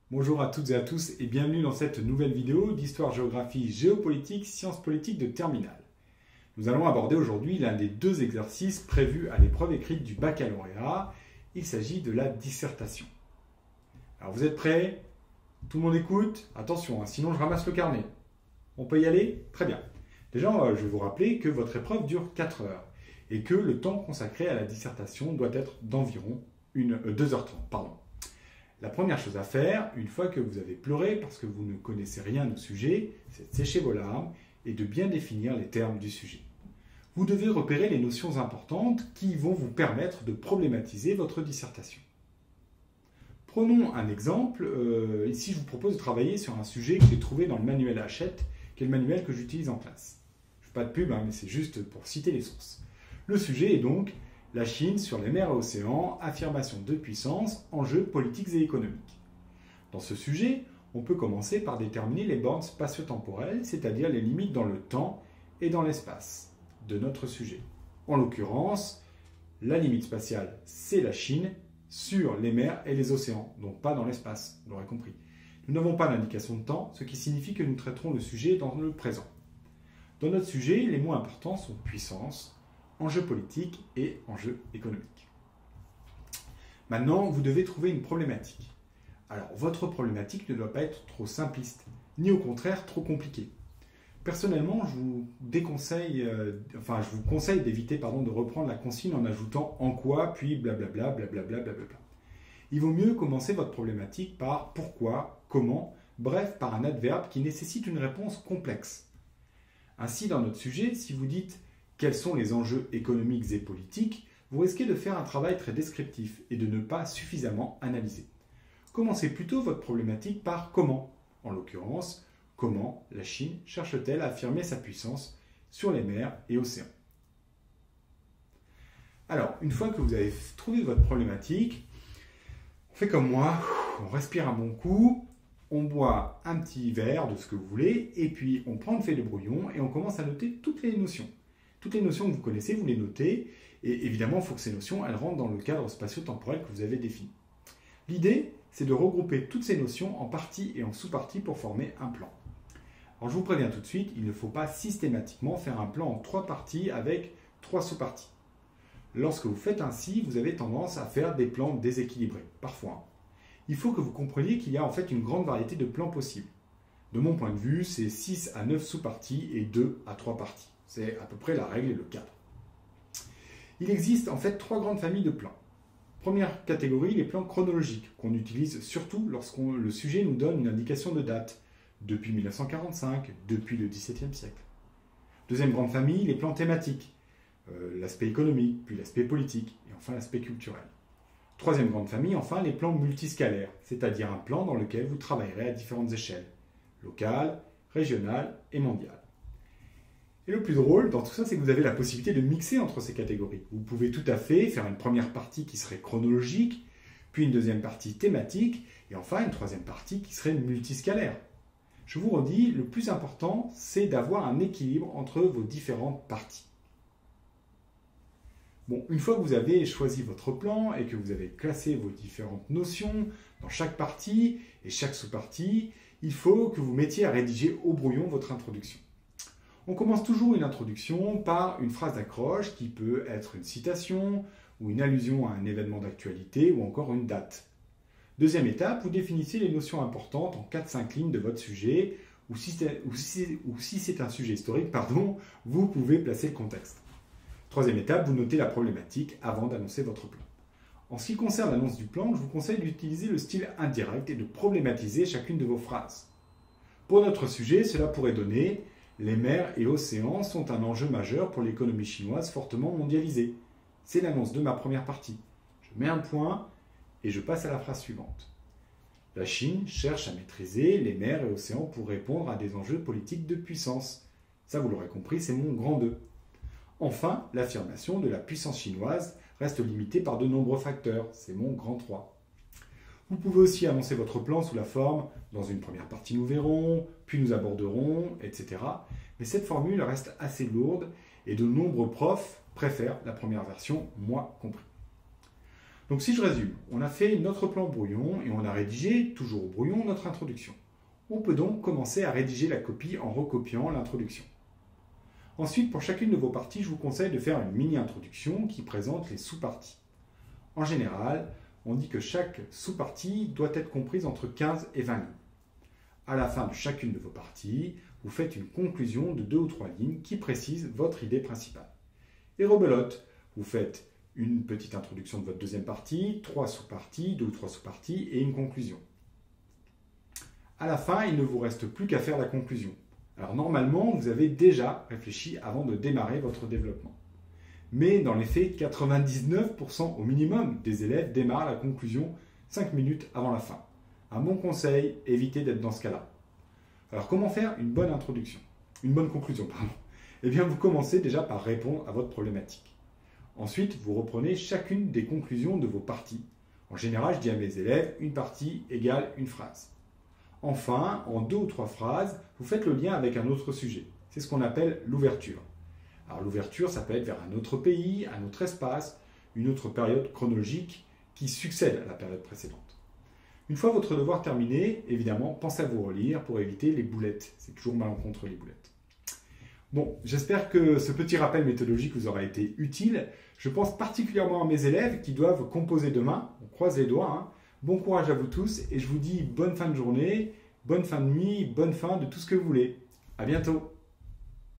Bonjour à toutes et à tous et bienvenue dans cette nouvelle vidéo d'histoire, géographie, géopolitique, sciences politiques de terminale. Nous allons aborder aujourd'hui l'un des deux exercices prévus à l'épreuve écrite du baccalauréat. Il s'agit de la dissertation. Alors vous êtes prêts? Tout le monde écoute? Attention, sinon je ramasse le carnet. On peut y aller? Très bien. Déjà, je vais vous rappeler que votre épreuve dure 4 heures et que le temps consacré à la dissertation doit être d'environ 2h30. La première chose à faire, une fois que vous avez pleuré parce que vous ne connaissez rien au sujet, c'est de sécher vos larmes et de bien définir les termes du sujet. Vous devez repérer les notions importantes qui vont vous permettre de problématiser votre dissertation. Prenons un exemple. Ici, je vous propose de travailler sur un sujet que j'ai trouvé dans le manuel Hachette, qui est le manuel que j'utilise en classe. Je ne fais pas de pub, mais c'est juste pour citer les sources. Le sujet est donc la Chine sur les mers et océans, affirmation de puissance, enjeux politiques et économiques. Dans ce sujet, on peut commencer par déterminer les bornes spatio-temporelles, c'est-à-dire les limites dans le temps et dans l'espace de notre sujet. En l'occurrence, la limite spatiale, c'est la Chine sur les mers et les océans, donc pas dans l'espace, vous l'aurez compris. Nous n'avons pas d'indication de temps, ce qui signifie que nous traiterons le sujet dans le présent. Dans notre sujet, les mots importants sont puissance, enjeux politiques et enjeux économiques. Maintenant, vous devez trouver une problématique. Alors, votre problématique ne doit pas être trop simpliste, ni au contraire trop compliquée. Personnellement, je vous conseille d'éviter de reprendre la consigne en ajoutant en quoi, puis blablabla, blablabla, blablabla. Il vaut mieux commencer votre problématique par pourquoi, comment, bref, par un adverbe qui nécessite une réponse complexe. Ainsi, dans notre sujet, si vous dites quels sont les enjeux économiques et politiques, vous risquez de faire un travail très descriptif et de ne pas suffisamment analyser. Commencez plutôt votre problématique par comment. En l'occurrence, comment la Chine cherche-t-elle à affirmer sa puissance sur les mers et océans. Alors, une fois que vous avez trouvé votre problématique, on fait comme moi, on respire un bon coup, on boit un petit verre de ce que vous voulez, et puis on prend une feuille de brouillon et on commence à noter toutes les notions. Toutes les notions que vous connaissez, vous les notez, et évidemment, il faut que ces notions elles rentrent dans le cadre spatio-temporel que vous avez défini. L'idée, c'est de regrouper toutes ces notions en parties et en sous-parties pour former un plan. Alors, je vous préviens tout de suite, il ne faut pas systématiquement faire un plan en 3 parties avec 3 sous-parties. Lorsque vous faites ainsi, vous avez tendance à faire des plans déséquilibrés, parfois. Il faut que vous compreniez qu'il y a en fait une grande variété de plans possibles. De mon point de vue, c'est 6 à 9 sous-parties et 2 à 3 parties. C'est à peu près la règle et le cadre. Il existe en fait 3 grandes familles de plans. Première catégorie, les plans chronologiques, qu'on utilise surtout lorsque le sujet nous donne une indication de date, depuis 1945, depuis le XVIIe siècle. Deuxième grande famille, les plans thématiques, l'aspect économique, puis l'aspect politique, et enfin l'aspect culturel. Troisième grande famille, enfin, les plans multiscalaires, c'est-à-dire un plan dans lequel vous travaillerez à différentes échelles, locale, régionale et mondiale. Et le plus drôle dans tout ça, c'est que vous avez la possibilité de mixer entre ces catégories. Vous pouvez tout à fait faire une première partie qui serait chronologique, puis une deuxième partie thématique, et enfin une troisième partie qui serait multiscalaire. Je vous redis, le plus important, c'est d'avoir un équilibre entre vos différentes parties. Bon, une fois que vous avez choisi votre plan et que vous avez classé vos différentes notions dans chaque partie et chaque sous-partie, il faut que vous mettiez à rédiger au brouillon votre introduction. On commence toujours une introduction par une phrase d'accroche qui peut être une citation ou une allusion à un événement d'actualité ou encore une date. Deuxième étape, vous définissez les notions importantes en 4-5 lignes de votre sujet ou si c'est un sujet historique, vous pouvez placer le contexte. Troisième étape, vous notez la problématique avant d'annoncer votre plan. En ce qui concerne l'annonce du plan, je vous conseille d'utiliser le style indirect et de problématiser chacune de vos phrases. Pour notre sujet, cela pourrait donner « Les mers et océans sont un enjeu majeur pour l'économie chinoise fortement mondialisée ». C'est l'annonce de ma première partie. Je mets un point et je passe à la phrase suivante. La Chine cherche à maîtriser les mers et océans pour répondre à des enjeux politiques de puissance. Ça, vous l'aurez compris, c'est mon grand 2. Enfin, l'affirmation de la puissance chinoise reste limitée par de nombreux facteurs. C'est mon grand 3. Vous pouvez aussi annoncer votre plan sous la forme « dans une première partie nous verrons, puis nous aborderons, etc. » Mais cette formule reste assez lourde et de nombreux profs préfèrent la première version, moi compris. Donc si je résume, on a fait notre plan brouillon et on a rédigé, toujours au brouillon, notre introduction. On peut donc commencer à rédiger la copie en recopiant l'introduction. Ensuite, pour chacune de vos parties, je vous conseille de faire une mini-introduction qui présente les sous-parties. En général, on dit que chaque sous-partie doit être comprise entre 15 et 20 lignes. À la fin de chacune de vos parties, vous faites une conclusion de 2 ou 3 lignes qui précise votre idée principale. Et rebelote, vous faites une petite introduction de votre deuxième partie, 3 sous-parties, 2 ou 3 sous-parties et une conclusion. À la fin, il ne vous reste plus qu'à faire la conclusion. Alors normalement, vous avez déjà réfléchi avant de démarrer votre développement. Mais dans les faits, 99% au minimum des élèves démarrent la conclusion 5 minutes avant la fin. Un bon conseil, évitez d'être dans ce cas-là. Alors comment faire une bonne introduction? Une bonne conclusion, pardon. Eh bien, vous commencez déjà par répondre à votre problématique. Ensuite, vous reprenez chacune des conclusions de vos parties. En général, je dis à mes élèves, une partie égale une phrase. Enfin, en 2 ou 3 phrases, vous faites le lien avec un autre sujet. C'est ce qu'on appelle l'ouverture. Alors l'ouverture, ça peut être vers un autre pays, un autre espace, une autre période chronologique qui succède à la période précédente. Une fois votre devoir terminé, évidemment, pensez à vous relire pour éviter les boulettes. C'est toujours malencontreux les boulettes. Bon, j'espère que ce petit rappel méthodologique vous aura été utile. Je pense particulièrement à mes élèves qui doivent composer demain. On croise les doigts, hein. Bon courage à vous tous et je vous dis bonne fin de journée, bonne fin de nuit, bonne fin de tout ce que vous voulez. À bientôt.